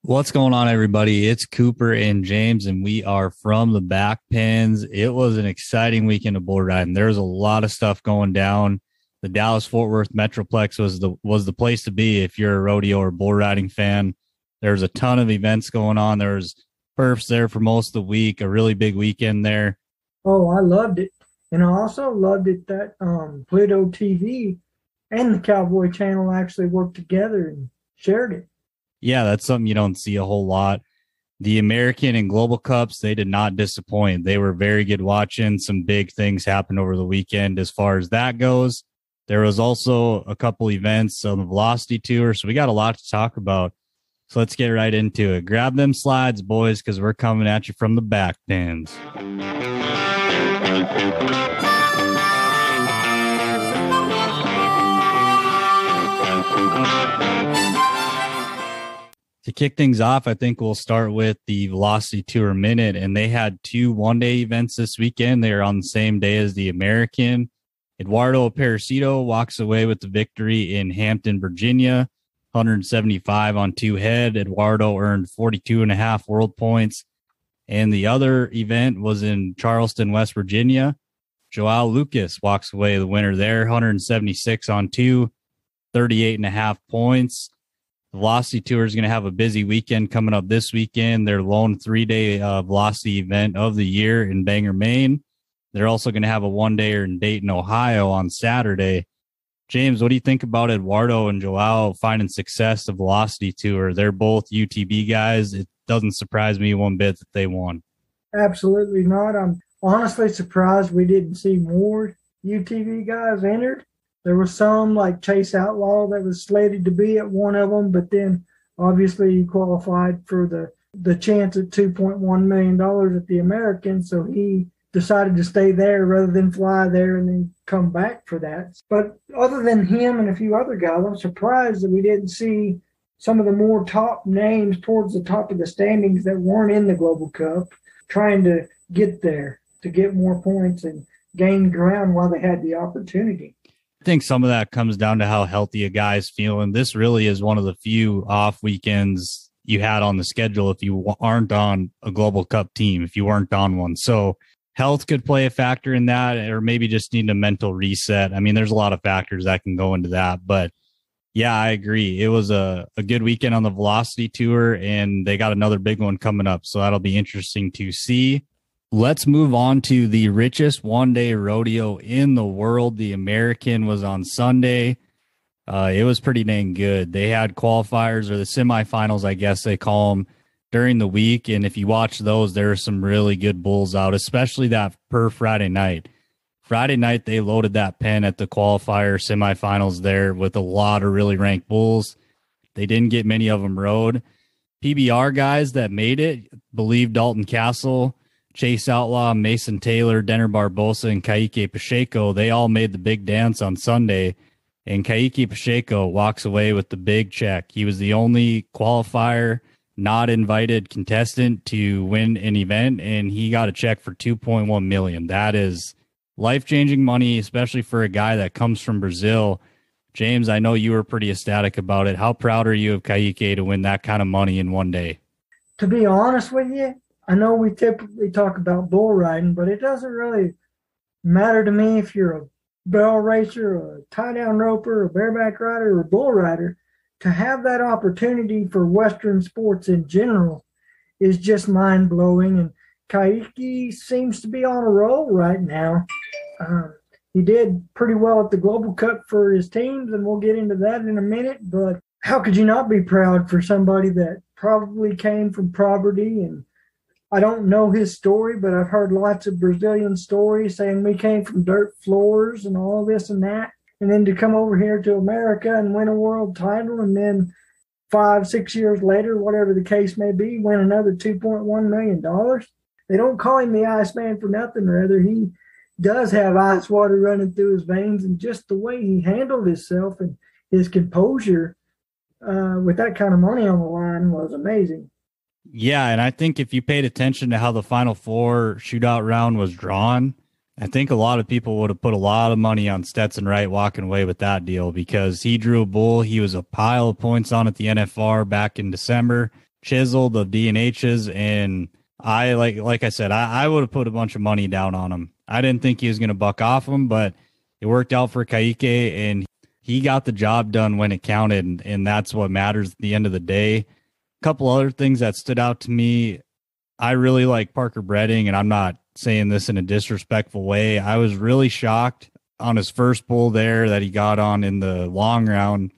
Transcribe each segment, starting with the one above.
What's going on, everybody? It's Cooper and James, and we are from the back pins. It was an exciting weekend of bull riding. There was a lot of stuff going down. The Dallas-Fort Worth Metroplex was the place to be if you're a rodeo or bull riding fan. There's a ton of events going on. There was perfs there for most of the week, a really big weekend there. Oh, I loved it. And I also loved it that Pluto TV and the Cowboy Channel actually worked together and shared it. Yeah, that's something you don't see a whole lot. The American and Global Cups, they did not disappoint. They were very good watching. Some big things happened over the weekend as far as that goes. There was also a couple events on the Velocity Tour, so we got a lot to talk about. So let's get right into it. Grab them slides, boys, because we're coming at you from the back pins. To kick things off, I think we'll start with the Velocity Tour Minute, and they had two one-day events this weekend. They are on the same day as the American. Eduardo Aparecido walks away with the victory in Hampton, Virginia, 175 on two head. Eduardo earned 42.5 world points. And the other event was in Charleston, West Virginia. Joao Lucas walks away the winner there, 176 on two, 38.5 points. The Velocity Tour is going to have a busy weekend coming up this weekend. Their lone three-day Velocity event of the year in Bangor, Maine. They're also going to have a one-dayer in Dayton, Ohio on Saturday. James, what do you think about Eduardo and Joao finding success at the Velocity Tour? They're both UTB guys. It doesn't surprise me one bit that they won. Absolutely not. I'm honestly surprised we didn't see more UTV guys entered. There was some like Chase Outlaw that was slated to be at one of them, but then obviously he qualified for the chance at $2.1 million at the American, so he decided to stay there rather than fly there and then come back for that. But other than him and a few other guys, I'm surprised that we didn't see some of the more top names towards the top of the standings that weren't in the Global Cup trying to get there, to get more points and gain ground while they had the opportunity. I think some of that comes down to how healthy a guy's feeling. This really is one of the few off weekends you had on the schedule if you aren't on a Global Cup team, if you weren't on one. So health could play a factor in that, or maybe just need a mental reset. I mean, there's a lot of factors that can go into that, but yeah, I agree. It was a good weekend on the Velocity Tour, and they got another big one coming up, so that'll be interesting to see. Let's move on to the richest one-day rodeo in the world. The American was on Sunday. It was pretty dang good. They had qualifiers, or the semifinals, I guess they call them, during the week. And if you watch those, there are some really good bulls out, especially that per Friday night. Friday night, they loaded that pen at the qualifier semifinals there with a lot of really ranked bulls. They didn't get many of them rode. PBR guys that made it, believe Dalton Castle, Chase Outlaw, Mason Taylor, Denner Barbosa, and Kaique Pacheco, they all made the big dance on Sunday. And Kaique Pacheco walks away with the big check. He was the only qualifier, not invited contestant to win an event, and he got a check for $2.1 million. That is life-changing money, especially for a guy that comes from Brazil. James, I know you were pretty ecstatic about it. How proud are you of Kaique to win that kind of money in one day? To be honest with you, I know we typically talk about bull riding, but it doesn't really matter to me if you're a barrel racer, or a tie-down roper, a bareback rider, or a bull rider. To have that opportunity for Western sports in general is just mind-blowing, and Kaique seems to be on a roll right now. He did pretty well at the Global Cup for his teams, and we'll get into that in a minute, but how could you not be proud for somebody that probably came from poverty? And I don't know his story, but I've heard lots of Brazilian stories saying we came from dirt floors and all this and that. And then to come over here to America and win a world title, and then 5-6 years later, whatever the case may be, win another $2.1 million. They don't call him the Iceman for nothing. Rather, he does have ice water running through his veins, and just the way he handled himself and his composure with that kind of money on the line was amazing. Yeah, and I think if you paid attention to how the Final Four shootout round was drawn, I think a lot of people would have put a lot of money on Stetson Wright walking away with that deal, because he drew a bull. He was a pile of points on at the NFR back in December. chiseled of DNHs, and I like I said, I would have put a bunch of money down on him. I didn't think he was going to buck off him, but it worked out for Kaique, and he got the job done when it counted, and that's what matters at the end of the day. A couple other things that stood out to me. I really like Parker Bredding, and I'm not saying this in a disrespectful way. I was really shocked on his first bull there that he got on in the long round.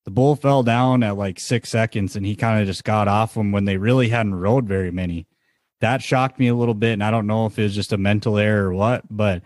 The bull fell down at like 6 seconds, and he kind of just got off him when they really hadn't rode very many. That shocked me a little bit, and I don't know if it was just a mental error or what, but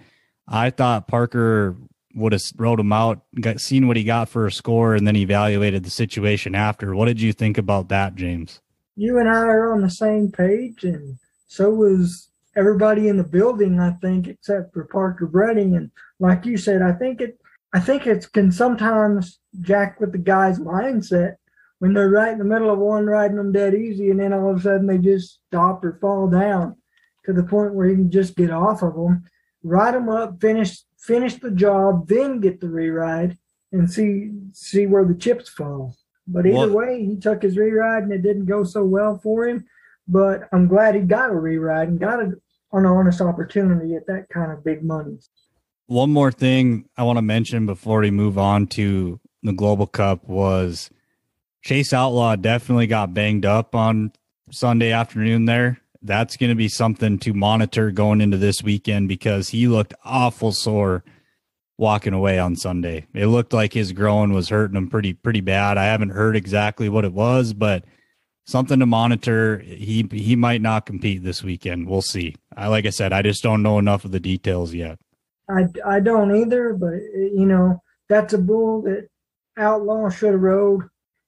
I thought Parker would have rode him out, seen what he got for a score, and then evaluated the situation after. What did you think about that, James? You and I are on the same page, and so was everybody in the building, I think, except for Parker Bredding. And like you said, I think it can sometimes jack with the guy's mindset when they're right in the middle of one riding them dead easy, and then all of a sudden they just stop or fall down to the point where you can just get off of them, ride them up, finish the job, then get the re-ride and see where the chips fall. But either way, he took his re-ride and it didn't go so well for him. But I'm glad he got a re-ride and got an honest opportunity at that kind of big money. One more thing I want to mention before we move on to the Global Cup was Chase Outlaw definitely got banged up on Sunday afternoon there. That's going to be something to monitor going into this weekend because he looked awful sore walking away on Sunday. It looked like his groin was hurting him pretty bad. I haven't heard exactly what it was, but something to monitor. He might not compete this weekend. We'll see. Like I said, I just don't know enough of the details yet. I don't either, but that's a bull that Outlaw should have rode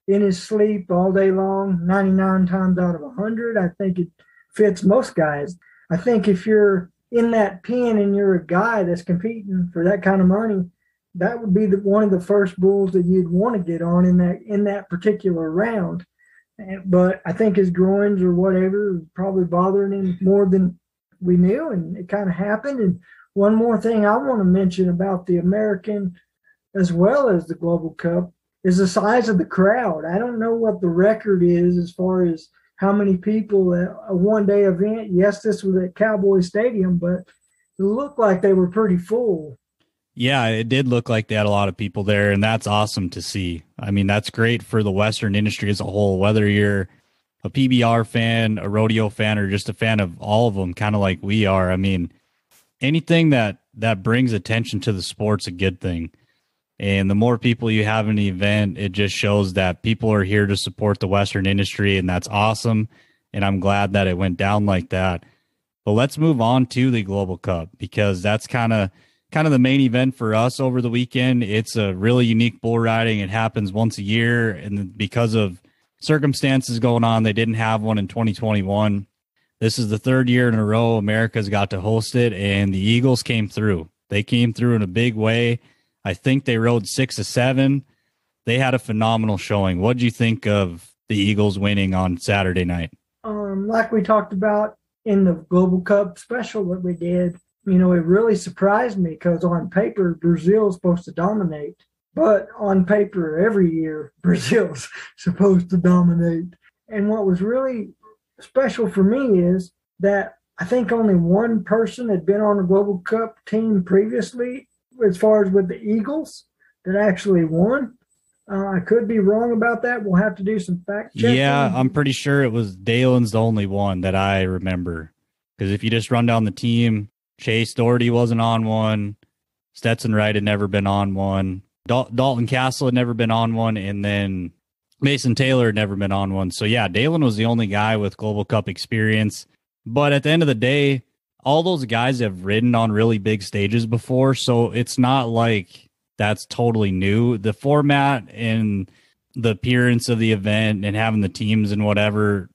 in his sleep all day long, 99 times out of 100. I think it fits most guys. I think if you're in that pen and you're a guy that's competing for that kind of money, that would be one of the first bulls that you'd want to get on in that particular round. But I think his groins or whatever was probably bothering him more than we knew, and it kind of happened. And one more thing I want to mention about the American as well as the Global Cup is the size of the crowd. I don't know what the record is as far as how many people at a one-day event. Yes, this was at Cowboy Stadium, but it looked like they were pretty full. Yeah, it did look like they had a lot of people there, and that's awesome to see. I mean, that's great for the Western industry as a whole, whether you're a PBR fan, a rodeo fan, or just a fan of all of them, kind of like we are. I mean, anything that brings attention to the sport's a good thing. And the more people you have in the event, it just shows that people are here to support the Western industry, and that's awesome. And I'm glad that it went down like that. But let's move on to the Global Cup because that's kind of the main event for us over the weekend. It's a really unique bull riding. It happens once a year, and because of circumstances going on, they didn't have one in 2021. This is the third year in a row America's got to host it, and the Eagles came through. They came through in a big way. I think they rode 6 of 7. They had a phenomenal showing. What did you think of the Eagles winning on Saturday night? Like we talked about in the Global Cup special that we did, it really surprised me because on paper, Brazil's supposed to dominate. But on paper, every year, Brazil's supposed to dominate. And what was really special for me is that I think only one person had been on a Global Cup team previously as far as with the Eagles that actually won. I could be wrong about that. We'll have to do some fact checking. Yeah, I'm pretty sure it was Dalen's the only one that I remember. Because if you just run down the team, Chase Doherty wasn't on one. Stetson Wright had never been on one. Dalton Castle had never been on one. And then Mason Taylor had never been on one. So, yeah, Dalen was the only guy with Global Cup experience. But at the end of the day, all those guys have ridden on really big stages before. So it's not like that's totally new. The format and the appearance of the event and having the teams and whatever,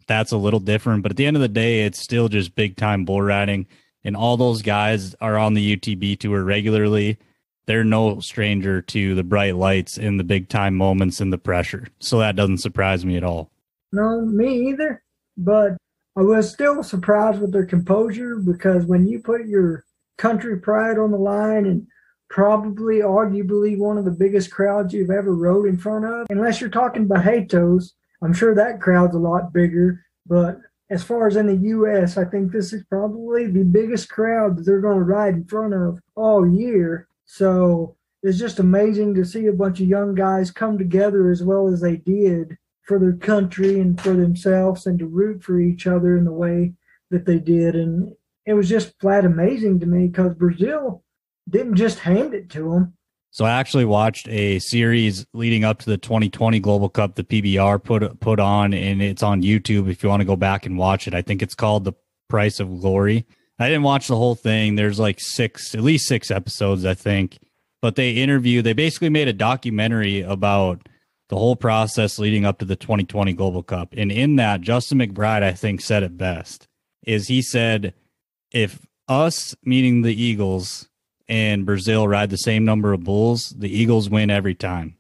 that's a little different. But at the end of the day, it's still just big time bull riding. And all those guys are on the UTB tour regularly. They're no stranger to the bright lights and the big time moments and the pressure. So that doesn't surprise me at all. No, me either. But I was still surprised with their composure because when you put your country pride on the line and probably arguably one of the biggest crowds you've ever rode in front of, unless you're talking Bajetos, I'm sure that crowd's a lot bigger, but as far as in the U.S., I think this is probably the biggest crowd that they're going to ride in front of all year. So it's just amazing to see a bunch of young guys come together as well as they did for their country and for themselves and to root for each other in the way that they did. And it was just flat amazing to me because Brazil didn't just hand it to them. So I actually watched a series leading up to the 2020 Global Cup, the PBR put on, and it's on YouTube if you want to go back and watch it. I think it's called The Price of Glory. I didn't watch the whole thing. There's like at least six episodes, I think. But they basically made a documentary about the whole process leading up to the 2020 Global Cup. And in that, Justin McBride, I think, said it best, is he said, if us, meaning the Eagles, and Brazil ride the same number of bulls, the Eagles win every time.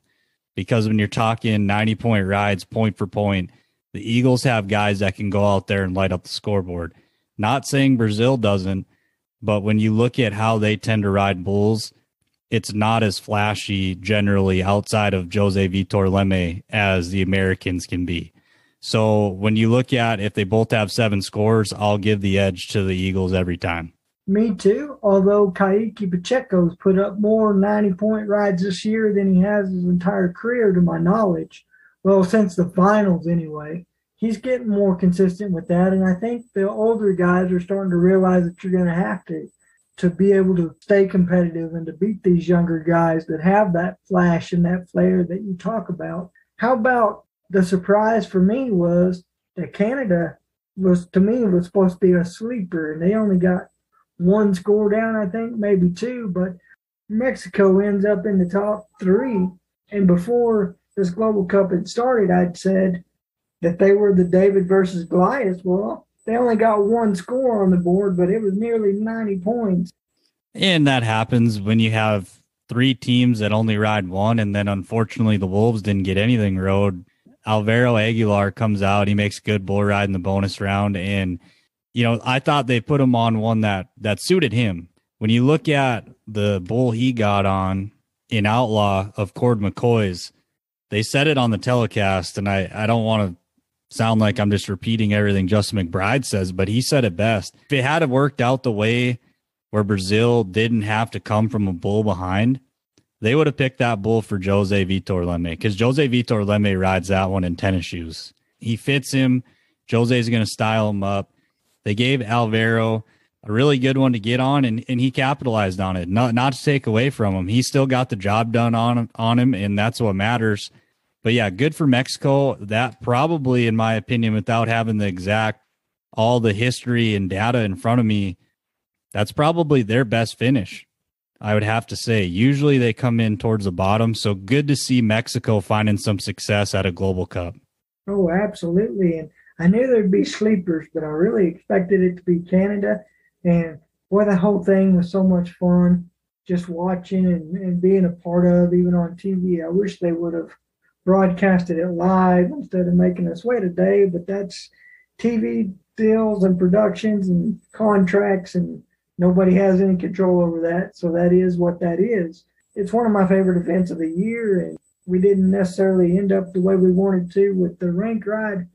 Because when you're talking 90-point rides, point for point, the Eagles have guys that can go out there and light up the scoreboard. Not saying Brazil doesn't, but when you look at how they tend to ride bulls, it's not as flashy generally outside of Jose Vitor Leme as the Americans can be. So when you look at if they both have 7 scores, I'll give the edge to the Eagles every time. Me too, although Kaique Pacheco's put up more 90-point rides this year than he has his entire career, to my knowledge. Well, since the finals anyway. He's getting more consistent with that, and I think the older guys are starting to realize that you're going to have to be able to stay competitive and to beat these younger guys that have that flash and that flair that you talk about. How about the surprise for me was that Canada was supposed to be a sleeper, and they only got 1 score down, I think, maybe 2, but Mexico ends up in the top 3. And before this Global Cup had started, I'd said that they were the David versus Goliath. Well, they only got 1 score on the board, but it was nearly 90 points. And that happens when you have 3 teams that only ride 1, and then unfortunately the Wolves didn't get anything rode. Alvaro Aguilar comes out. He makes a good bull ride in the bonus round, and I thought they put him on one that suited him. When you look at the bull he got on in Outlaw of Cord McCoy's, they said it on the telecast, and I don't want to sound like I'm just repeating everything Justin McBride says, but he said it best. If it had worked out the way where Brazil didn't have to come from a bull behind, they would have picked that bull for Jose Vitor Leme, because Jose Vitor Leme rides that one in tennis shoes. He fits him. Jose's going to style him up. They gave Alvaro a really good one to get on, and he capitalized on it. Not to take away from him. He still got the job done on him, and that's what matters. But, yeah, good for Mexico. That probably, in my opinion, without having all the history and data in front of me, that's probably their best finish, I would have to say. Usually they come in towards the bottom, so good to see Mexico finding some success at a Global Cup. Oh, absolutely, and I knew there'd be sleepers, but I really expected it to be Canada. And boy, the whole thing was so much fun just watching and being a part of, even on TV. I wish they would have broadcasted it live instead of making us wait a day, but that's TV deals and productions and contracts, and nobody has any control over that. So that is what that is. It's one of my favorite events of the year, and we didn't necessarily end up the way we wanted to with the rank ride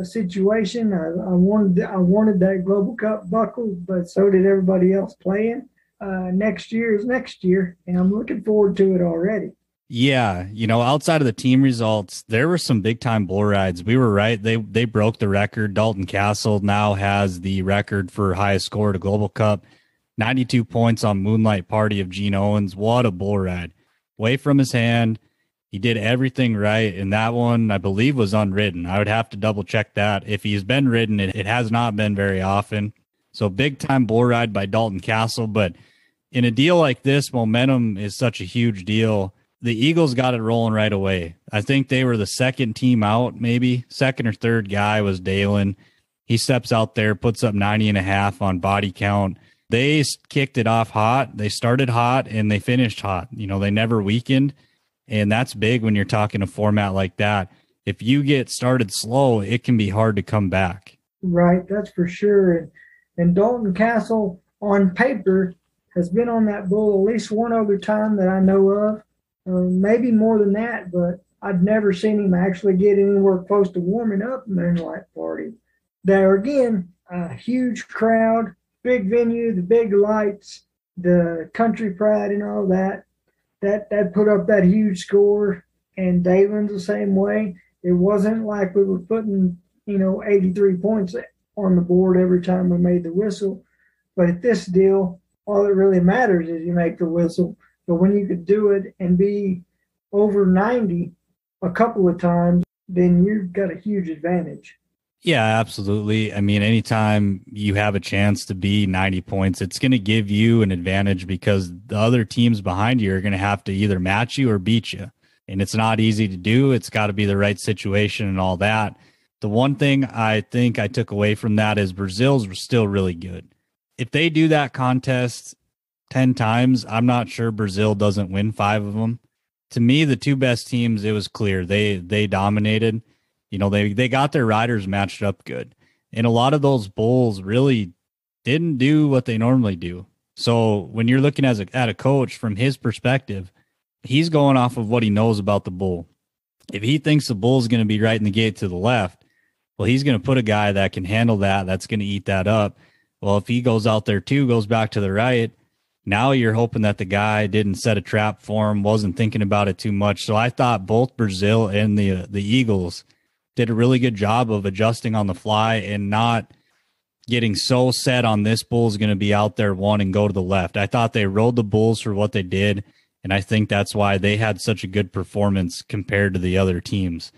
situation. I wanted that Global Cup buckle, but so did everybody else playing. Next year is next year, and I'm looking forward to it already. Yeah, outside of the team results, there were some big-time bull rides. We were right. They broke the record. Dalton Castle now has the record for highest score at a Global Cup. 92 points on Moonlight Party of Gene Owens. What a bull ride. Way from his hand. He did everything right, and that one, I believe, was unridden. I would have to double-check that. If he's been ridden, it has not been very often. So big-time bull ride by Dalton Castle, but in a deal like this, momentum is such a huge deal. The Eagles got it rolling right away. I think they were the second team out, maybe. Second or third guy was Dalen. He steps out there, puts up 90.5 on body count. They kicked it off hot. They started hot, and they finished hot. They never weakened. And that's big when you're talking a format like that. If you get started slow, it can be hard to come back. Right, that's for sure. And Dalton Castle, on paper, has been on that bull at least one other time that I know of. Maybe more than that, but I'd never seen him actually get anywhere close to warming up Moonlight Party. There again, a huge crowd, big venue, the big lights, the country pride and all that. That put up that huge score, and Dalen's the same way. It wasn't like we were putting, 83 points on the board every time we made the whistle. But at this deal, all that really matters is you make the whistle. But when you could do it and be over 90 a couple of times, then you've got a huge advantage. Yeah, absolutely. I mean, anytime you have a chance to be 90 points, it's going to give you an advantage because the other teams behind you are going to have to either match you or beat you. And it's not easy to do. It's got to be the right situation and all that. The one thing I think I took away from that is Brazil's still really good. If they do that contest 10 times, I'm not sure Brazil doesn't win 5 of them. To me, the 2 best teams, it was clear. They dominated. They got their riders matched up good. And a lot of those bulls really didn't do what they normally do. So when you're looking at a coach from his perspective, he's going off of what he knows about the bull. If he thinks the bull's going to be right in the gate to the left, well, he's going to put a guy that can handle that, that's going to eat that up. Well, if he goes out there too, goes back to the right, now you're hoping that the guy didn't set a trap for him, wasn't thinking about it too much. So I thought both Brazil and the Eagles did a really good job of adjusting on the fly and not getting so set on this bull's going to be out there one and go to the left. I thought they rode the bulls for what they did, and I think that's why they had such a good performance compared to the other teams.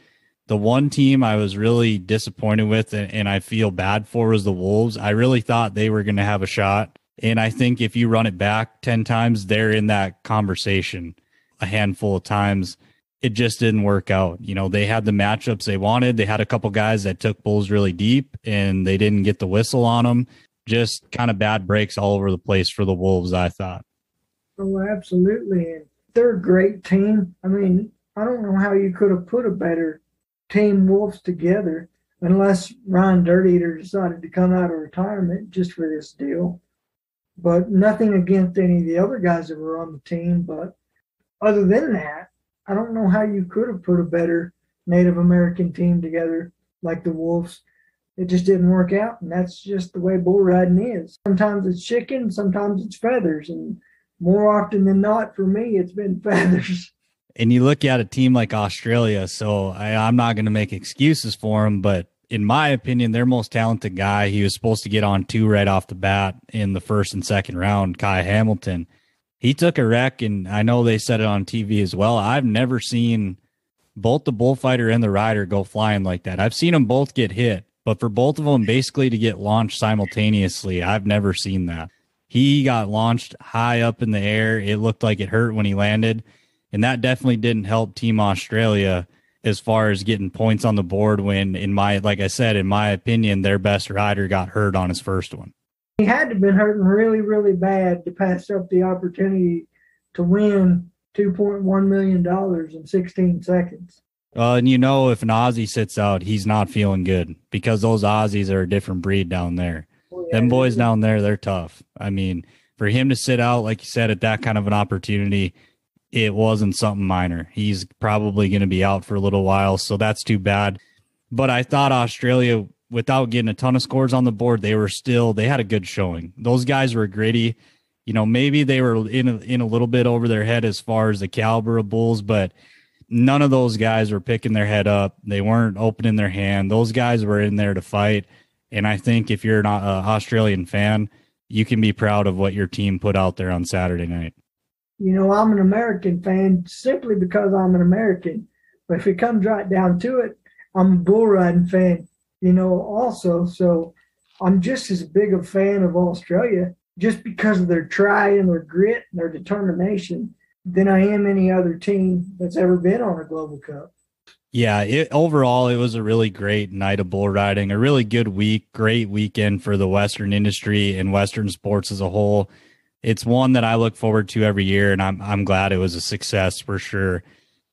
The one team I was really disappointed with and I feel bad for was the Wolves. I really thought they were going to have a shot, and I think if you run it back 10 times, they're in that conversation a handful of times. It just didn't work out. They had the matchups they wanted. They had a couple guys that took bulls really deep and they didn't get the whistle on them. Just kind of bad breaks all over the place for the Wolves, I thought. Oh, absolutely. And they're a great team. I mean, I don't know how you could have put a better team Wolves together unless Ryan Dirt Eater decided to come out of retirement just for this deal. But nothing against any of the other guys that were on the team. But other than that, I don't know how you could have put a better Native American team together like the Wolves. It just didn't work out, and that's just the way bull riding is. Sometimes it's chicken, sometimes it's feathers, and more often than not, for me, it's been feathers. And you look at a team like Australia, so I'm not going to make excuses for them, but in my opinion, their most talented guy, he was supposed to get on 2 right off the bat in the first and second round, Kai Hamilton. He took a wreck, and I know they said it on TV as well. I've never seen both the bullfighter and the rider go flying like that. I've seen them both get hit, but for both of them basically to get launched simultaneously, I've never seen that. He got launched high up in the air. It looked like it hurt when he landed, and that definitely didn't help Team Australia as far as getting points on the board when, like I said, in my opinion, their best rider got hurt on his first one. He had to have been hurting really, really bad to pass up the opportunity to win $2.1 million in 16 seconds. And if an Aussie sits out, he's not feeling good because those Aussies are a different breed down there. Oh, yeah, them boys down there, they're tough. I mean, for him to sit out, like you said, at that kind of an opportunity, it wasn't something minor. He's probably going to be out for a little while, so that's too bad. But I thought Australia, without getting a ton of scores on the board, they had a good showing. Those guys were gritty. Maybe they were in a little bit over their head as far as the caliber of bulls, but none of those guys were picking their head up. They weren't opening their hand. Those guys were in there to fight. And I think if you're an Australian fan, you can be proud of what your team put out there on Saturday night. I'm an American fan simply because I'm an American. But if it comes right down to it, I'm a bull riding fan. Also, so I'm just as big a fan of Australia just because of their try and their grit and their determination than I am any other team that's ever been on a Global Cup. Yeah, overall, it was a really great night of bull riding, a really good week, great weekend for the Western industry and Western sports as a whole. It's one that I look forward to every year, and I'm glad it was a success for sure.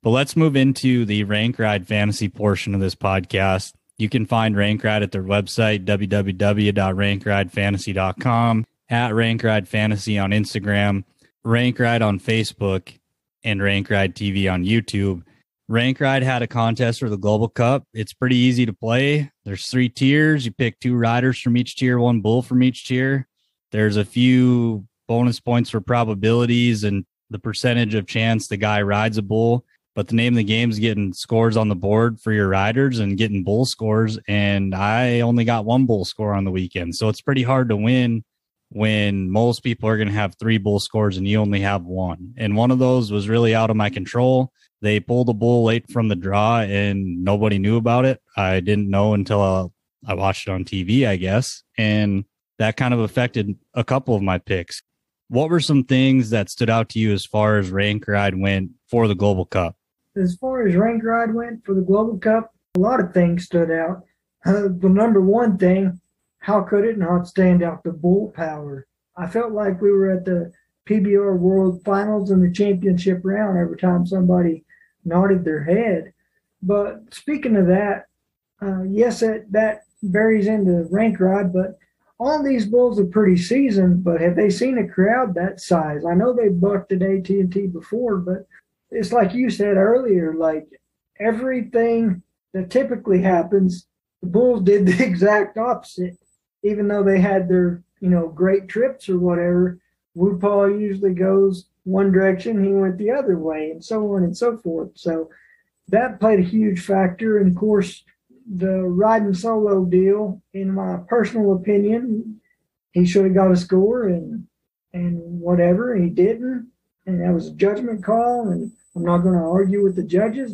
But let's move into the Rank Ride Fantasy portion of this podcast. You can find Rank Ride at their website, www.rankridefantasy.com, at Rank Ride Fantasy on Instagram, Rank Ride on Facebook, and Rank Ride TV on YouTube. Rank Ride had a contest for the Global Cup. It's pretty easy to play. There's 3 tiers. You pick 2 riders from each tier, 1 bull from each tier. There's a few bonus points for probabilities and the percentage of chance the guy rides a bull. But the name of the game is getting scores on the board for your riders and getting bull scores. And I only got 1 bull score on the weekend. So it's pretty hard to win when most people are going to have 3 bull scores and you only have 1. And one of those was really out of my control. They pulled a bull late from the draw and nobody knew about it. I didn't know until I watched it on TV, I guess. And that kind of affected a couple of my picks. What were some things that stood out to you as far as Rank Ride went for the Global Cup? As far as Rank Ride went for the Global Cup, a lot of things stood out. The number one thing, how could it not stand out? The bull power. I felt like we were at the PBR World Finals in the championship round every time somebody nodded their head. But speaking of that, yes, that varies into Rank Ride, but all these bulls are pretty seasoned, but have they seen a crowd that size? I know they bucked at AT&T before, but it's like you said earlier, like everything that typically happens, the bulls did the exact opposite. Even though they had their, great trips or whatever, Whoopah usually goes one direction, he went the other way, and so on and so forth. So that played a huge factor. And of course, the riding solo deal, in my personal opinion, he should have got a score and whatever, he didn't. And that was a judgment call, and I'm not going to argue with the judges.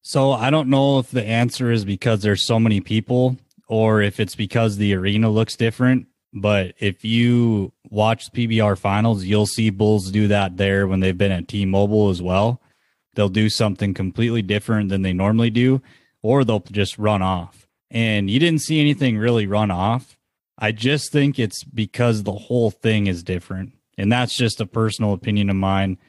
So I don't know if the answer is because there's so many people or if it's because the arena looks different. But if you watch the PBR finals, you'll see bulls do that there when they've been at T-Mobile as well. They'll do something completely different than they normally do, or they'll just run off. And you didn't see anything really run off. I just think it's because the whole thing is different. And that's just a personal opinion of mine.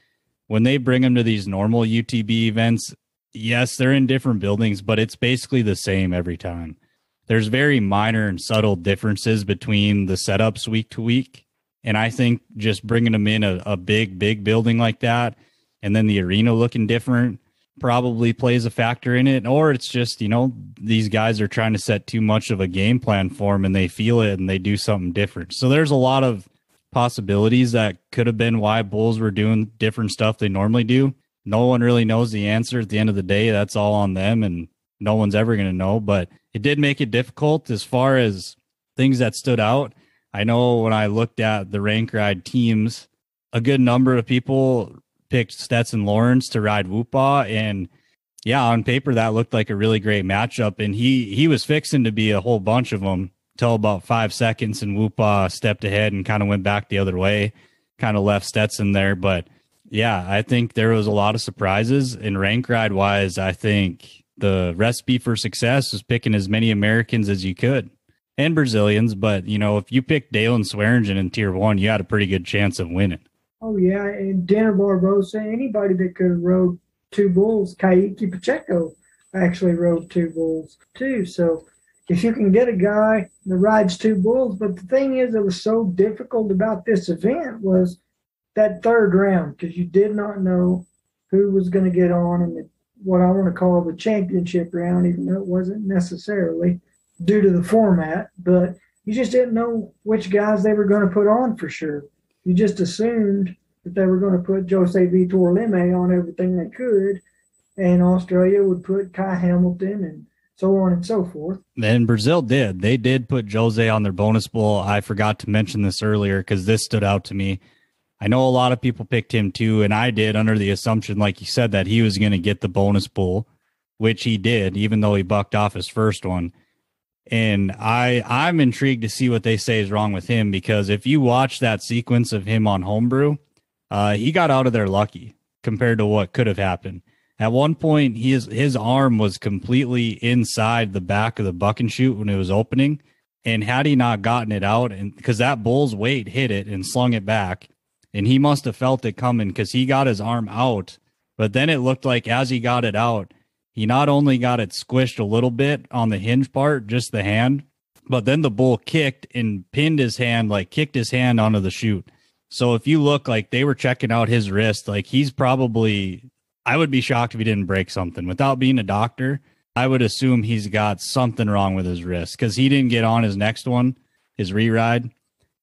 When they bring them to these normal UTB events, yes, they're in different buildings, but it's basically the same every time. There's very minor and subtle differences between the setups week to week. And I think just bringing them in a big building like that, and then the arena looking different, probably plays a factor in it. Or it's just, these guys are trying to set too much of a game plan for them and they feel it and they do something different. So there's a lot of possibilities that could have been why bulls were doing different stuff they normally do. No one really knows the answer at the end of the day. That's all on them, and no one's ever going to know. But it did make it difficult as far as things that stood out. I know when I looked at the Rank Ride teams, a good number of people picked Stetson Lawrence to ride Whoopah. And yeah, on paper, that looked like a really great matchup. And he was fixing to be a whole bunch of them till about 5 seconds, and Whoopah stepped ahead and kind of went back the other way, kind of left Stetson there. But yeah, I think there was a lot of surprises. In Rank Ride wise, I think the recipe for success was picking as many Americans as you could and Brazilians. But, if you picked Dalen Swearingen in tier 1, you had a pretty good chance of winning. Oh, yeah. And Danner Barbosa, anybody that could have rode 2 bulls, Kaiki Pacheco actually rode 2 bulls too. So if you can get a guy that rides 2 bulls, but the thing is, that was so difficult about this event was that third round, because you did not know who was going to get on in what I want to call the championship round, even though it wasn't necessarily due to the format, but you just didn't know which guys they were going to put on for sure. You just assumed that they were going to put Jose Vitor Leme on everything they could, and Australia would put Kai Hamilton and so on and so forth. And Brazil did. They did put Jose on their bonus bull. I forgot to mention this earlier because this stood out to me. I know a lot of people picked him too, and I did under the assumption, like you said, that he was going to get the bonus bull, which he did, even though he bucked off his first one. And I'm intrigued to see what they say is wrong with him, because if you watch that sequence of him on Homebrew, he got out of there lucky compared to what could have happened. At one point, his arm was completely inside the back of the buck and shoot when it was opening. And had he not gotten it out, and because that bull's weight hit it and slung it back, and he must have felt it coming because he got his arm out. But then it looked like as he got it out, he not only got it squished a little bit on the hinge part, just the hand, but then the bull kicked and pinned his hand, like kicked his hand onto the chute. So if you look, like they were checking out his wrist, like he's probably I would be shocked if he didn't break something. Without being a doctor, I would assume he's got something wrong with his wrist because he didn't get on his next one, his re-ride,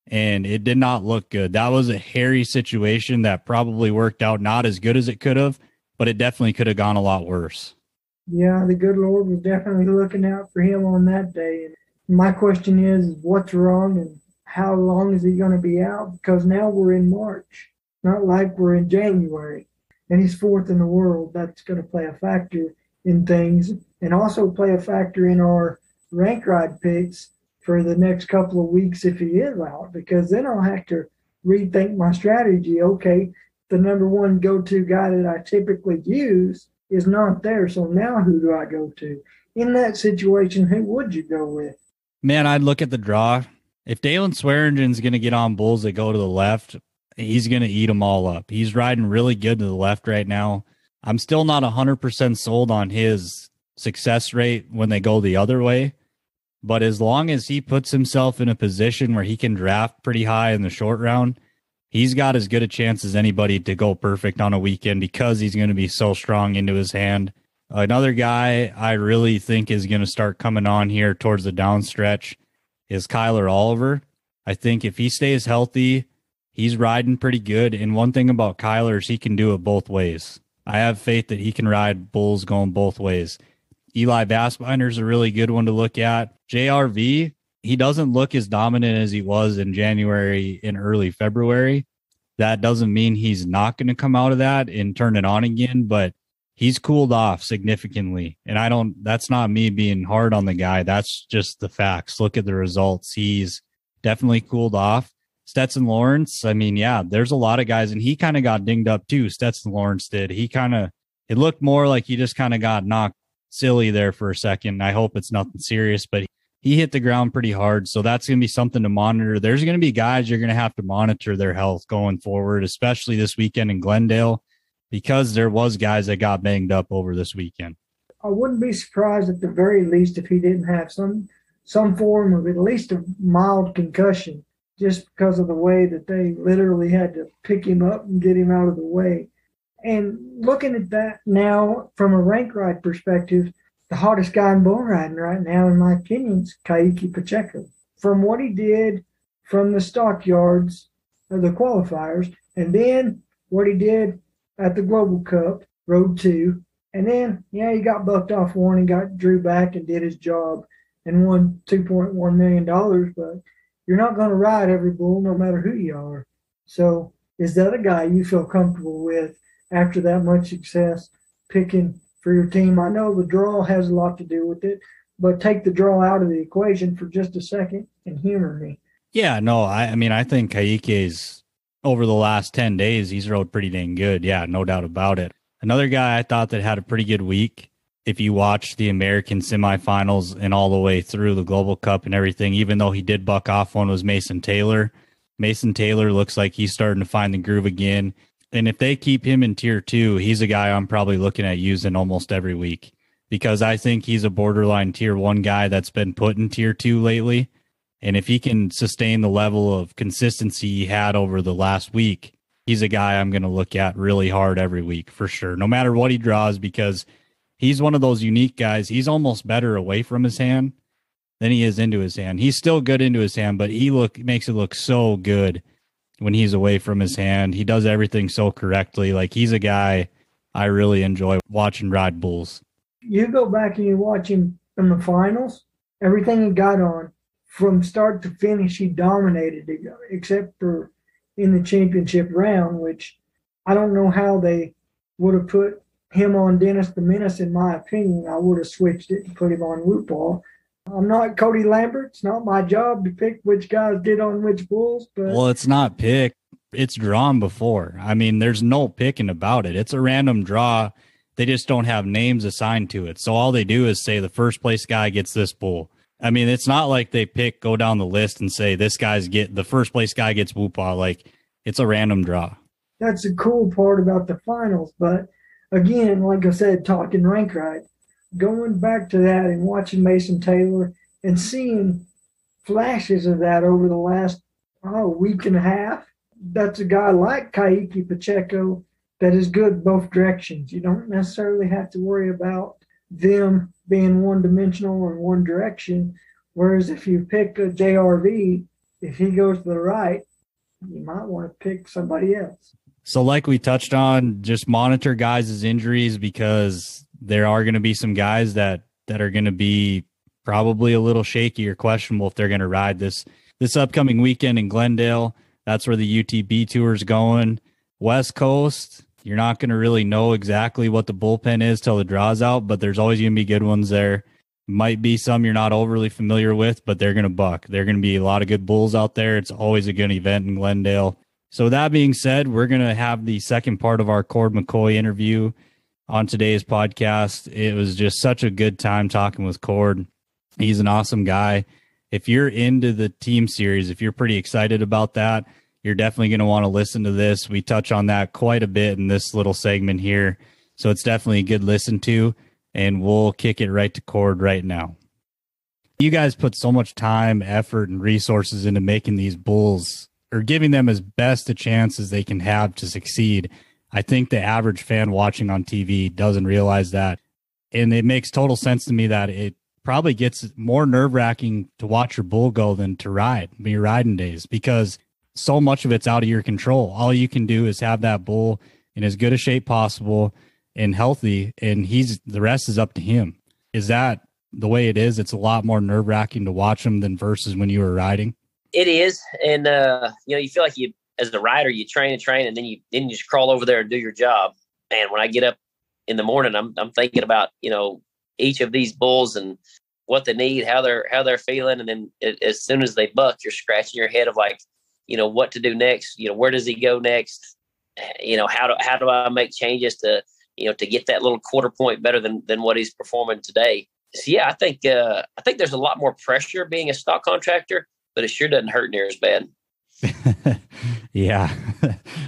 and it did not look good. That was a hairy situation that probably worked out not as good as it could have, but it definitely could have gone a lot worse. Yeah, the good Lord was definitely looking out for him on that day. And my question is what's wrong and how long is he going to be out? Because now we're in March, not like we're in January. And he's fourth in the world. That's going to play a factor in things and also play a factor in our rank ride picks for the next couple of weeks if he is out, because then I'll have to rethink my strategy. Okay, the number one go-to guy that I typically use is not there. So now who do I go to? In that situation, who would you go with? Man, I'd look at the draw. If Dalen Swearingen's going to get on bulls that go to the left, he's going to eat them all up. He's riding really good to the left right now. I'm still not 100% sold on his success rate when they go the other way. But as long as he puts himself in a position where he can draft pretty high in the short round, he's got as good a chance as anybody to go perfect on a weekend because he's going to be so strong into his hand. Another guy I really think is going to start coming on here towards the down stretch is Kyler Oliver. I think if he stays healthy, he's riding pretty good. And one thing about Kyler is he can do it both ways. I have faith that he can ride bulls going both ways. Eli Bassbinder's a really good one to look at. JRV, he doesn't look as dominant as he was in January and early February. That doesn't mean he's not going to come out of that and turn it on again, but he's cooled off significantly. And that's not me being hard on the guy. That's just the facts. Look at the results. He's definitely cooled off. Stetson Lawrence, I mean, yeah, there's a lot of guys, and he kind of got dinged up too. Stetson Lawrence did. It looked more like he just kind of got knocked silly there for a second. I hope it's nothing serious, but he hit the ground pretty hard. So that's going to be something to monitor. There's going to be guys you're going to have to monitor their health going forward, especially this weekend in Glendale, because there was guys that got banged up over this weekend. I wouldn't be surprised at the very least if he didn't have some form of at least a mild concussion, just because of the way that they literally had to pick him up and get him out of the way. And looking at that now from a rank ride perspective, the hottest guy in bull riding right now, in my opinion, is Kaique Pacheco. From what he did from the stockyards of the qualifiers, and then what he did at the Global Cup, Road 2, and then, yeah, he got bucked off one and got drew back and did his job and won $2.1 million, but you're not going to ride every bull no matter who you are. So is that a guy you feel comfortable with after that much success picking for your team? I know the draw has a lot to do with it, but take the draw out of the equation for just a second and humor me. Yeah, no, I mean, I think Kaique's over the last 10 days, he's rode pretty dang good. Yeah, no doubt about it. Another guy I thought that had a pretty good week, if you watch the American semifinals and all the way through the Global Cup and everything, even though he did buck off one, was Mason Taylor. Mason Taylor looks like he's starting to find the groove again. And if they keep him in tier 2, he's a guy I'm probably looking at using almost every week, because I think he's a borderline tier 1 guy that's been put in tier 2 lately. And if he can sustain the level of consistency he had over the last week, he's a guy I'm going to look at really hard every week for sure, no matter what he draws, because he's one of those unique guys. He's almost better away from his hand than he is into his hand. He's still good into his hand, but he makes it look so good when he's away from his hand. He does everything so correctly. Like, he's a guy I really enjoy watching ride bulls. You go back and you watch him in the finals, everything he got on from start to finish, he dominated, except for in the championship round, which I don't know how they would have put him on Dennis the Menace. In my opinion, I would have switched it and put him on Wootball. I'm not Cody Lambert. It's not my job to pick which guys did on which bulls. But well, it's not picked. It's drawn before. I mean, there's no picking about it. It's a random draw. They just don't have names assigned to it. So all they do is say the first place guy gets this bull. I mean, it's not like they go down the list and say the first place guy gets Wootball. Like, it's a random draw. That's the cool part about the finals. But again, like I said, talking rank ride, going back to that and watching Mason Taylor and seeing flashes of that over the last week and a half, that's a guy like Kaique Pacheco that is good both directions. You don't necessarily have to worry about them being one dimensional or one direction. Whereas if you pick a JRV, if he goes to the right, you might want to pick somebody else. So like we touched on, just monitor guys' injuries, because there are going to be some guys that are going to be probably a little shaky or questionable if they're going to ride this upcoming weekend in Glendale. That's where the UTB tour is going. West Coast, you're not going to really know exactly what the bullpen is till the draw's out, but there's always going to be good ones there. Might be some you're not overly familiar with, but they're going to buck. There are going to be a lot of good bulls out there. It's always a good event in Glendale. So that being said, we're going to have the second part of our Cord McCoy interview on today's podcast. It was just such a good time talking with Cord. He's an awesome guy. If you're into the team series, if you're pretty excited about that, you're definitely going to want to listen to this. We touch on that quite a bit in this little segment here. So it's definitely a good listen to, and we'll kick it right to Cord right now. You guys put so much time, effort, and resources into making these bulls, or giving them as best a chance as they can have to succeed. I think the average fan watching on TV doesn't realize that. And it makes total sense to me that it probably gets more nerve-wracking to watch your bull go than to ride your riding days, because so much of it's out of your control. All you can do is have that bull in as good a shape possible and healthy, and the rest is up to him. Is that the way it is? It's a lot more nerve-wracking to watch him than versus when you were riding. It is. And, you feel like as a rider, you train and then you just crawl over there and do your job. Man, when I get up in the morning, I'm thinking about, each of these bulls and what they need, how they're feeling. And then as soon as they buck, you're scratching your head of like, what to do next. Where does he go next? How do I make changes to get that little quarter point better than what he's performing today? So yeah, I think there's a lot more pressure being a stock contractor, but it sure doesn't hurt near as bad. Yeah,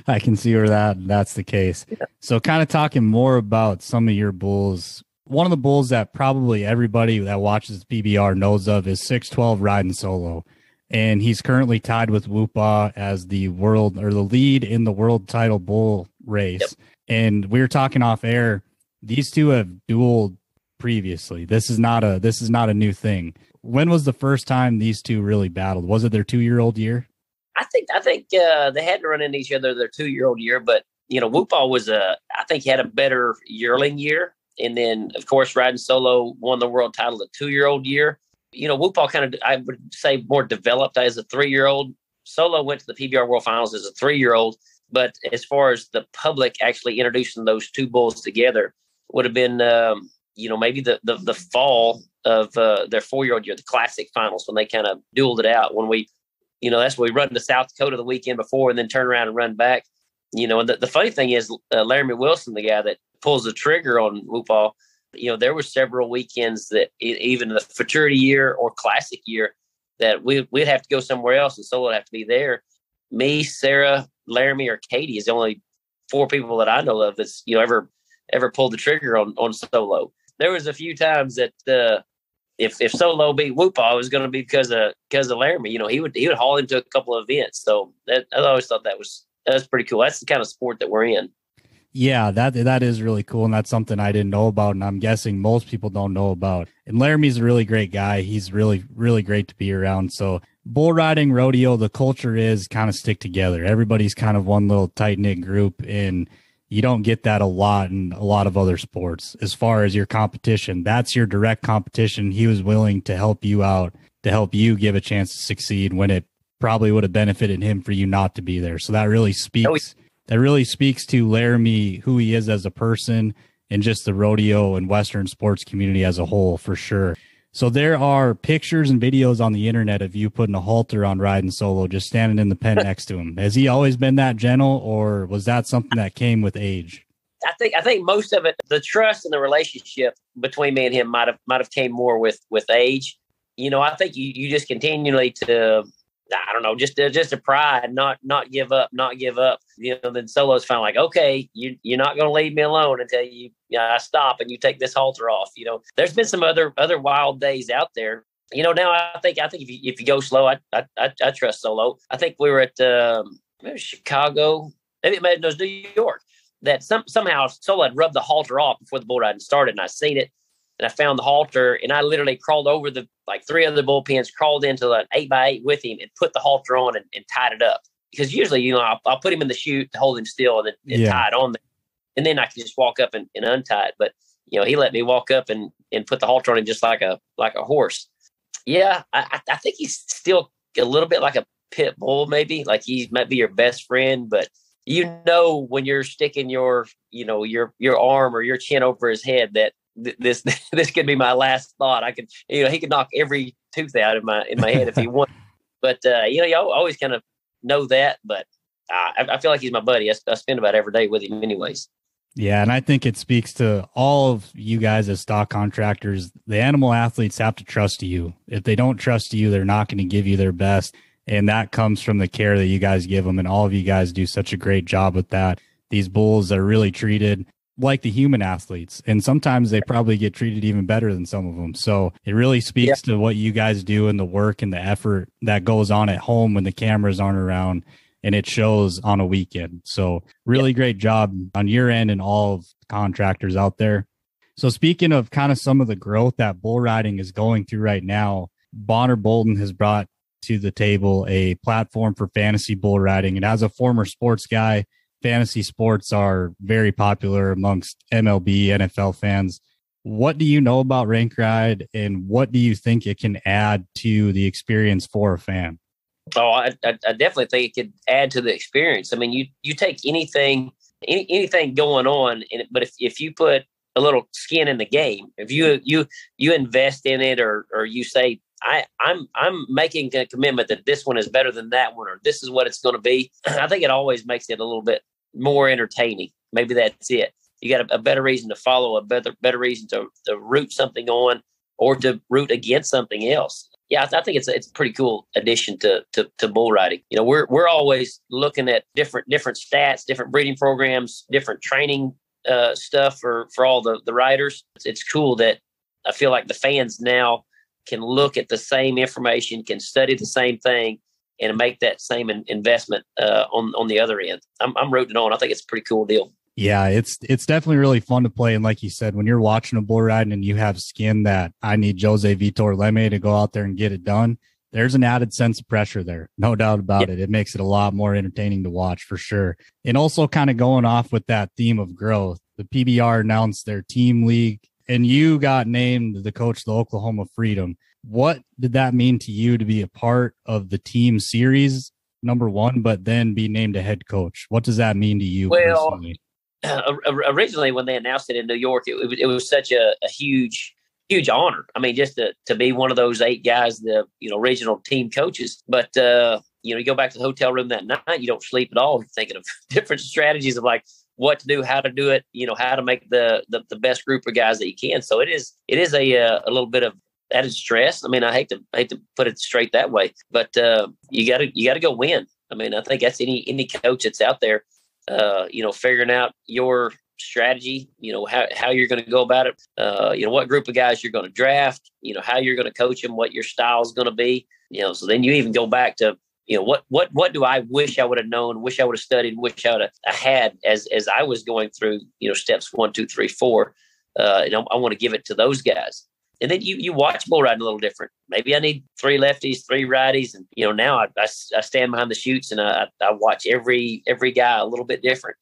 I can see where that's the case. Yeah. So kind of talking more about some of your bulls. One of the bulls that probably everybody that watches PBR knows of is 612 riding solo. And he's currently tied with Whoopah as the lead in the world title bull race. Yep. And we were talking off air. These two have dueled previously. This is not a new thing. When was the first time these two really battled? Was it their 2-year-old year? I think they had to run into each other their 2-year-old year, but Whoopah I think he had a better yearling year. And then of course riding solo won the world title the 2-year-old year. Whoopah kind of, I would say, more developed as a 3-year-old. Solo went to the PBR World Finals as a 3-year-old. But as far as the public actually introducing those two bulls together would have been, maybe the fall of their 4-year-old year, the Classic Finals, when they kind of dueled it out. When we, that's when we run to South Dakota the weekend before and then turn around and run back. And the funny thing is, Laramie Wilson, the guy that pulls the trigger on Whoopah, there were several weekends that even the Futurity year or Classic year that we'd have to go somewhere else and Solo would have to be there. Me, Sarah, Laramie, or Katie is the only 4 people that I know of that's ever pulled the trigger on Solo. There was a few times that if Solo beat Whoopah, it was going to be because of Laramie. He would haul him to a couple of events. So I always thought that's pretty cool. That's the kind of sport that we're in. Yeah, that is really cool, and that's something I didn't know about, and I'm guessing most people don't know about. And Laramie's a really great guy. He's really, really great to be around. So bull riding, rodeo, the culture is kind of stick together. Everybody's kind of one little tight-knit group, and you don't get that a lot in a lot of other sports. As far as your competition, that's your direct competition. He was willing to help you out, to help you give a chance to succeed when it probably would have benefited him for you not to be there. So that really speaks to Laramie, who he is as a person, and just the rodeo and Western sports community as a whole, for sure. So there are pictures and videos on the internet of you putting a halter on riding solo, just standing in the pen next to him. Has he always been that gentle, or was that something that came with age? I think most of it, the trust and the relationship between me and him might have came more with age. I think you just continually to, I don't know, just a pride, not give up. Then Solo's finally like, okay, you're not going to leave me alone until I stop and you take this halter off. There's been some other wild days out there. Now I think if you go slow, I trust Solo. I think we were at maybe Chicago, maybe it was New York. that somehow Solo had rubbed the halter off before the bull riding started, and I seen it, and I found the halter, and I literally crawled over the like 3 other bullpens, crawled into an 8x8 with him, and put the halter on and tied it up. Because usually, I'll put him in the chute to hold him still and then tie it on there, and then I can just walk up and untie it. But he let me walk up and put the halter on him just like a horse. Yeah, I think he's still a little bit like a pit bull, maybe. Like he might be your best friend, but when you're sticking your arm or your chin over his head that this could be my last thought. I could, he could knock every tooth out in my head if he wanted. But you always kind of know that. But I feel like he's my buddy. I spend about every day with him, anyways. Yeah, and I think it speaks to all of you guys as stock contractors. The animal athletes have to trust you. If they don't trust you, they're not going to give you their best. And that comes from the care that you guys give them. And all of you guys do such a great job with that. These bulls are really treated like the human athletes. And sometimes they probably get treated even better than some of them. So it really speaks to what you guys do and the work and the effort that goes on at home when the cameras aren't around. And it shows on a weekend. So really great job on your end and all of the contractors out there. So speaking of kind of some of the growth that bull riding is going through right now, Bonner Bolden has brought to the table a platform for fantasy bull riding. And as a former sports guy, fantasy sports are very popular amongst MLB, NFL fans. What do you know about Rank Ride, and what do you think it can add to the experience for a fan? Oh, I definitely think it could add to the experience. I mean, you take anything going on, but if you put a little skin in the game, if you invest in it, or you say, I'm making a commitment that this one is better than that one, or this is what it's going to be, I think it always makes it a little bit more entertaining. Maybe that's it. You got a better reason to follow, a better reason to root something on, or to root against something else. Yeah, I think it's a pretty cool addition to bull riding. We're always looking at different stats, different breeding programs, different training stuff for all the riders. It's cool that I feel like the fans now can look at the same information, can study the same thing, and make that same investment on the other end. I'm rooting on. I think it's a pretty cool deal. Yeah, it's definitely really fun to play. And like you said, when you're watching a bull riding and you have skin that I need Jose Vitor Leme to go out there and get it done, there's an added sense of pressure there. No doubt about it. It makes it a lot more entertaining to watch for sure. And also kind of going off with that theme of growth, the PBR announced their team league and you got named the coach of the Oklahoma Freedom. What did that mean to you to be a part of the team series, number one, but then be named a head coach? What does that mean to you personally? Originally, when they announced it in New York, it was such a huge honor. I mean, just to be one of those 8 guys, the regional team coaches. But you go back to the hotel room that night, you don't sleep at all. You're thinking of different strategies of like what to do, how to do it, how to make the best group of guys that you can. So it is a little bit of added stress. I mean, I hate to put it straight that way, but you gotta go win. I mean, I think that's any coach that's out there. Figuring out your strategy, how you're going to go about it, what group of guys you're going to draft, how you're going to coach them, what your style is going to be, so then you even go back to, what do I wish I would have known, wish I would have studied, wish I would have had as I was going through, steps 1, 2, 3, 4. I want to give it to those guys. And then you watch bull riding a little different. Maybe I need 3 lefties, 3 righties. And, now I stand behind the chutes and I watch every guy a little bit different.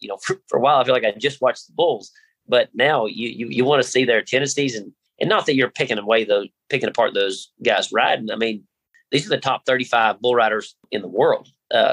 For a while, I feel like I just watched the bulls. But now you want to see their tendencies. And not that you're picking apart those guys riding. I mean, these are the top 35 bull riders in the world.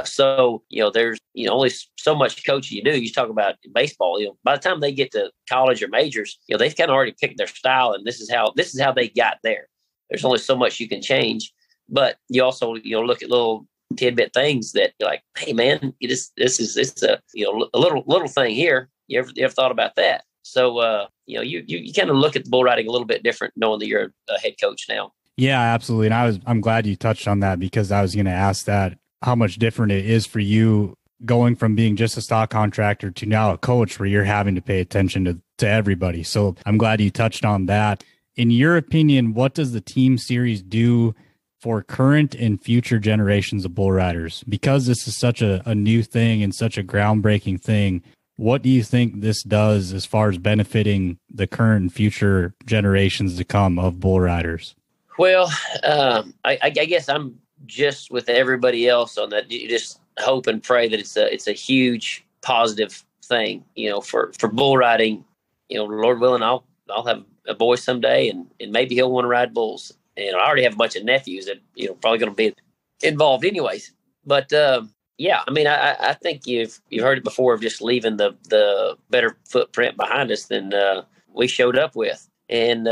So there's only so much coaching you do. You talk about baseball. By the time they get to college or majors, they've kind of already picked their style, and this is how they got there. There's only so much you can change, but you also look at little tidbit things that you're like, hey man, it's a a little thing here. You ever thought about that? So you kind of look at the bull riding a little bit different, knowing that you're a head coach now. Yeah, absolutely. And I'm glad you touched on that, because I was going to ask that, how much different it is for you going from being just a stock contractor to now a coach, where you're having to pay attention to everybody. So I'm glad you touched on that. In your opinion, what does the team series do for current and future generations of bull riders? Because this is such a new thing and such a groundbreaking thing, What do you think this does as far as benefiting the current and future generations to come of bull riders? Well, I guess I'm just with everybody else on that. You just hope and pray that it's a huge positive thing, for bull riding. Lord willing, I'll have a boy someday, and maybe he'll want to ride bulls. And I already have a bunch of nephews that probably going to be involved anyways. But yeah, I mean, I think you've heard it before of just leaving the better footprint behind us than we showed up with. And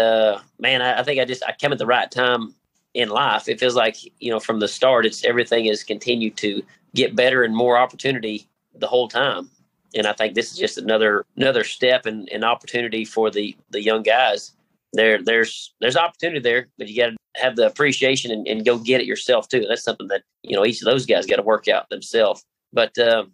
man, I think I came at the right time in life. It feels like from the start, everything has continued to get better and more opportunity the whole time. And I think this is just another step and opportunity for the young guys. There's opportunity there, but you got to have the appreciation and go get it yourself too. That's something that each of those guys got to work out themselves. But I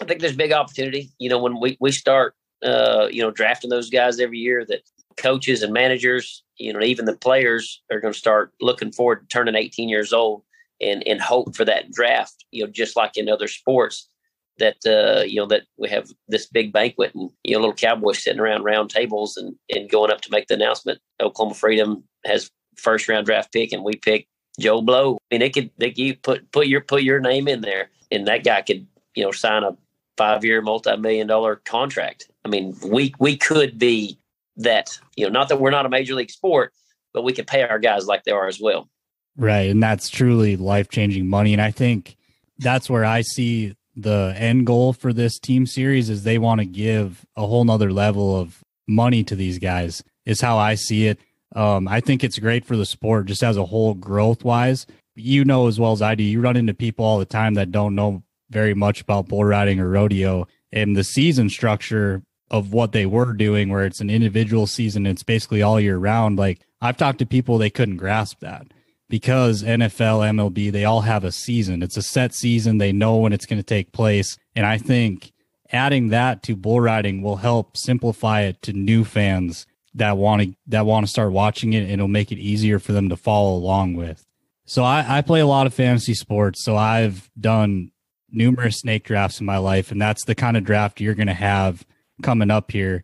think there's big opportunity. When we start drafting those guys every year, that coaches and managers, even the players are going to start looking forward to turning 18 years old and hope for that draft. Just like in other sports, that that we have this big banquet and little cowboys sitting around round tables and going up to make the announcement. Oklahoma Freedom has first round draft pick and we pick Joe Blow. I mean, you put your name in there and that guy could sign a 5-year multi-million-dollar contract. I mean, we could be that, not that we're not a major league sport, but we could pay our guys like they are as well. Right. And that's truly life-changing money. And I think that's where I see the end goal for this team series is they want to give a whole nother level of money to these guys is how I see it. I think it's great for the sport just as a whole growth wise. As well as I do, you run into people all the time that don't know very much about bull riding or rodeo and the season structure of what they were doing, where it's an individual season. It's basically all year round. Like I've talked to people, they couldn't grasp that because NFL, MLB, they all have a season. It's a set season. They know when it's going to take place. And I think adding that to bull riding will help simplify it to new fans that want to start watching it, and it'll make it easier for them to follow along with. So I play a lot of fantasy sports. So I've done numerous snake drafts in my life, and that's the kind of draft you're going to have coming up here.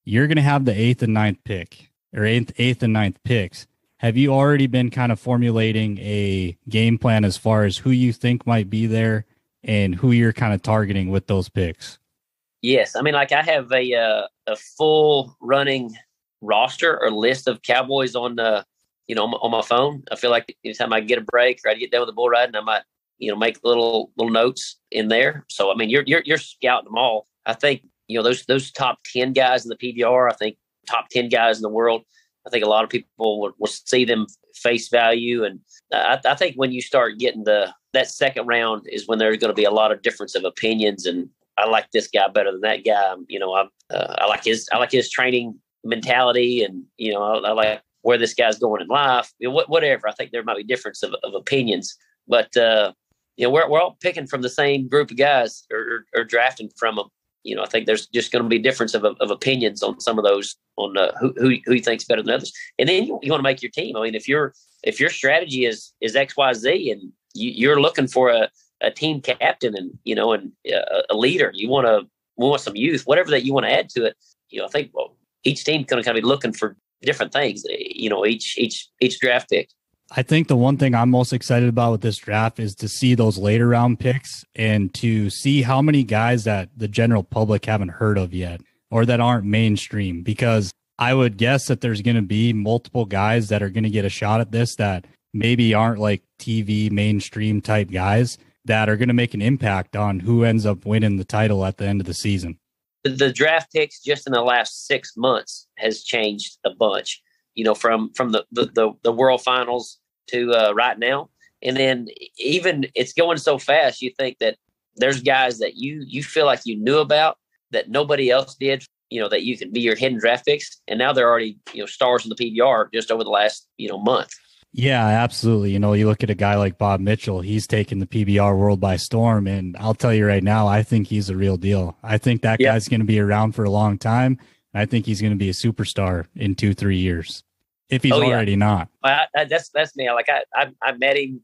You're going to have the 8th and 9th pick, or 8th and 9th picks. Have you already been kind of formulating a game plan as far as who you think might be there and who you're kind of targeting with those picks? Yes. I mean, like I have a full running roster or list of Cowboys on on my phone. I feel like anytime I get a break or I get done with the bull riding, I might make little notes in there. So I mean, you're scouting them all. I think those top 10 guys in the PBR. I think top 10 guys in the world. I think a lot of people will see them face value, and I think when you start getting that second round is when there's going to be a lot of difference of opinions. And I like this guy better than that guy. I like his training mentality, and I like where this guy's going in life. Whatever. I think there might be difference of opinions, but we're all picking from the same group of guys or drafting from them. I think there's just going to be difference of opinions on some of those, on who you think's better than others. And then you want to make your team. I mean, if your strategy is XYZ and you're looking for a team captain and a leader, we want some youth, whatever that you want to add to it. I think each team's going to kind of be looking for different things. Each draft pick. I think the one thing I'm most excited about with this draft is to see those later round picks and to see how many guys that the general public haven't heard of yet or that aren't mainstream, because I would guess that there's going to be multiple guys that are going to get a shot at this that maybe aren't like TV mainstream type guys that are going to make an impact on who ends up winning the title at the end of the season. The draft picks just in the last 6 months has changed a bunch, from the World Finals to right now. And then even it's going so fast, you think that there's guys that you feel like you knew about that nobody else did, that you could be your hidden draft picks. And now they're already, stars in the PBR just over the last, month. Yeah, absolutely. You look at a guy like Bob Mitchell, he's taken the PBR world by storm. And I'll tell you right now, I think he's a real deal. I think that guy's going to be around for a long time. And I think he's going to be a superstar in 2-3 years. If he's already not. That's me. I met him,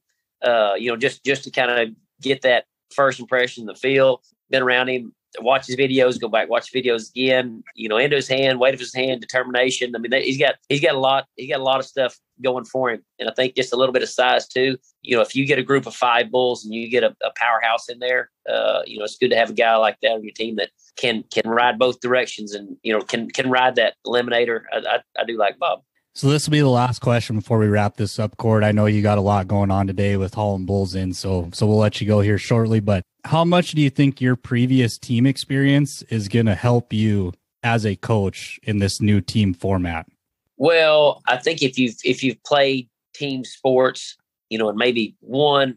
just to kind of get that first impression, the feel. Been around him watch his videos, go back, watch videos again, into his hand, weight of his hand, determination. I mean, he's got a lot of stuff going for him. And I think just a little bit of size too. If you get a group of 5 bulls and you get a powerhouse in there, it's good to have a guy like that on your team that can ride both directions and, can ride that eliminator. I do like Bob. So this will be the last question before we wrap this up, Cord. I know you got a lot going on today with hauling bulls in, so we'll let you go here shortly. But how much do you think your previous team experience is going to help you as a coach in this new team format? Well, I think if you've played team sports, and maybe the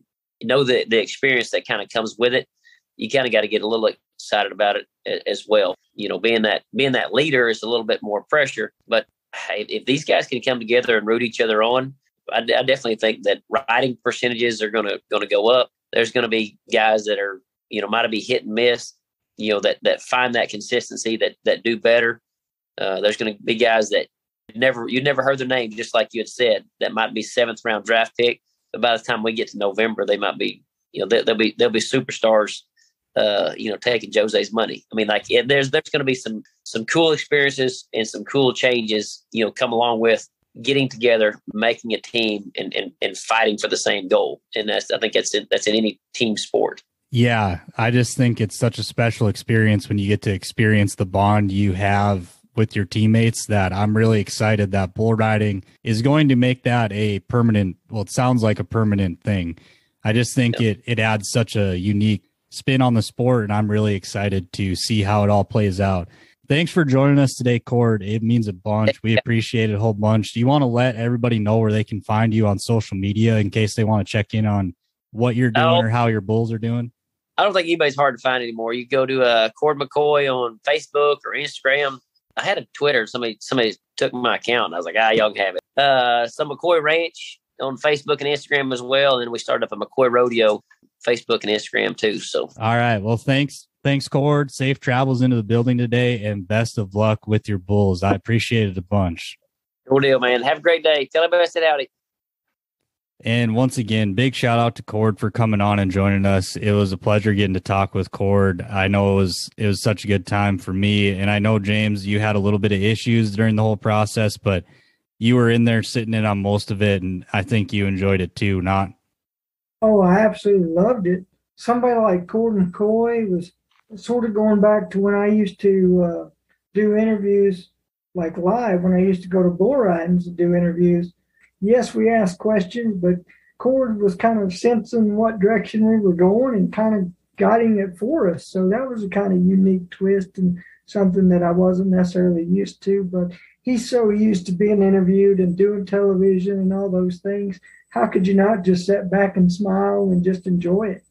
experience that kind of comes with it, you kind of got to get a little excited about it as well. Being that leader is a little bit more pressure, but hey, if these guys can come together and root each other on, I definitely think that riding percentages are going to go up. There's going to be guys that are, might be hit and miss, that find that consistency, that do better. There's going to be guys that you'd never heard their name, just like you had said, that might be 7th round draft pick. But by the time we get to November, they might be, they'll be superstars, taking Jose's money. I mean, like there's going to be some cool experiences and some cool changes, come along with getting together, making a team and fighting for the same goal. And I think that's in any team sport. Yeah. I just think it's such a special experience when you get to experience the bond you have with your teammates, that I'm really excited that bull riding is going to make that a permanent, well, it sounds like a permanent thing. I just think it adds such a unique spin on the sport, and I'm really excited to see how it all plays out. Thanks for joining us today, Cord. It means a bunch. We appreciate it a whole bunch. Do you want to let everybody know where they can find you on social media in case they want to check in on what you're doing or how your bulls are doing? I don't think anybody's hard to find anymore. You go to Cord McCoy on Facebook or Instagram. I had a Twitter. Somebody took my account, and I was like, y'all can have it. Some McCoy Ranch on Facebook and Instagram as well. And then we started up a McCoy Rodeo, Facebook and Instagram too. So, all right. Well, thanks, Cord. Safe travels into the building today, and best of luck with your bulls. I appreciate it a bunch. Cool deal, man. Have a great day. Tell everybody I said howdy. And once again, big shout out to Cord for coming on and joining us. It was a pleasure getting to talk with Cord. I know it was such a good time for me. And I know, James, you had a little bit of issues during the whole process, but you were in there sitting in on most of it. And I think you enjoyed it too, not? Oh, I absolutely loved it. Somebody like Cord McCoy was sort of going back to when I used to do interviews like live, when I used to go to bull ridings and do interviews. Yes, we asked questions, but Cord was kind of sensing what direction we were going and kind of guiding it for us. So that was a kind of unique twist and something that I wasn't necessarily used to. But he's so used to being interviewed and doing television and all those things. How could you not just sit back and smile and just enjoy it?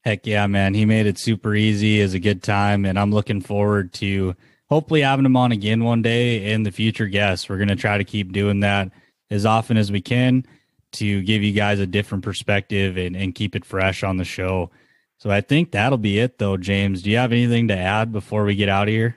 Heck yeah, man. He made it super easy. It was a good time, and I'm looking forward to hopefully having him on again one day in the future guests. We're going to try to keep doing that as often as we can to give you guys a different perspective and keep it fresh on the show. So I think that'll be it, though, James. Do you have anything to add before we get out of here?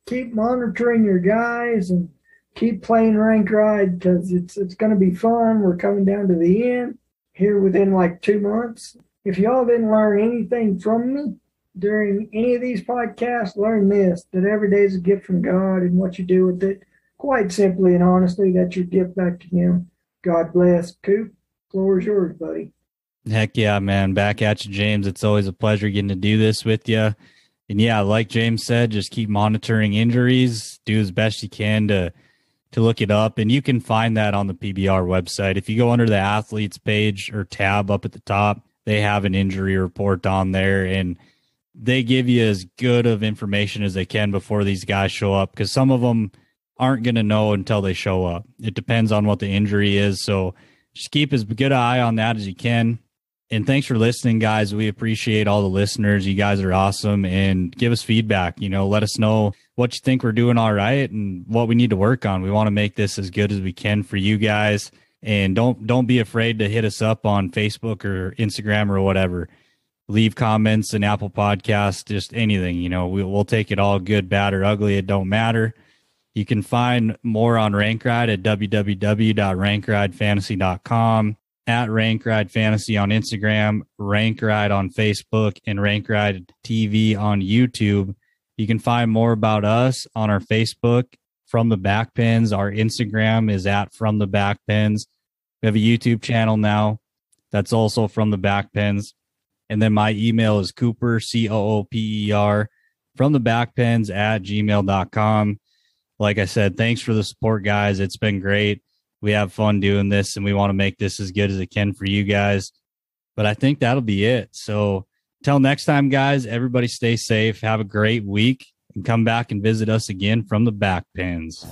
Keep monitoring your guys and keep playing rank ride, because it's going to be fun. We're coming down to the end here within like 2 months. If y'all didn't learn anything from me during any of these podcasts, learn this, that every day is a gift from God, and what you do with it, quite simply and honestly, that's your gift back to him. God bless. Coop, floor is yours, buddy. Heck yeah, man. Back at you, James. It's always a pleasure getting to do this with you. And yeah, like James said, just keep monitoring injuries. Do as best you can to look it up. And you can find that on the PBR website. If you go under the athletes page or tab up at the top, they have an injury report on there. And they give you as good of information as they can before these guys show up, because some of them aren't going to know until they show up. It depends on what the injury is. So just keep as good an eye on that as you can. And thanks for listening, guys. We appreciate all the listeners. You guys are awesome, and give us feedback. Let us know what you think we're doing all right and what we need to work on. We want to make this as good as we can for you guys. And don't be afraid to hit us up on Facebook or Instagram or whatever. Leave comments in Apple Podcasts, just anything. We'll take it all, good, bad, or ugly. It don't matter. You can find more on Rank Ride at www.rankridefantasy.com. at Rank Ride Fantasy on Instagram, Rank Ride on Facebook, and Rank Ride TV on YouTube. You can find more about us on our Facebook, From the Backpins. Our Instagram is at From the Backpins. We have a YouTube channel now that's also From the Backpins. And then my email is Cooper, COOPER, from the backpins at gmail.com. Like I said, thanks for the support, guys. It's been great. We have fun doing this, and we want to make this as good as it can for you guys. But I think that'll be it. So till next time, guys, everybody stay safe. Have a great week, and come back and visit us again from the Backpins.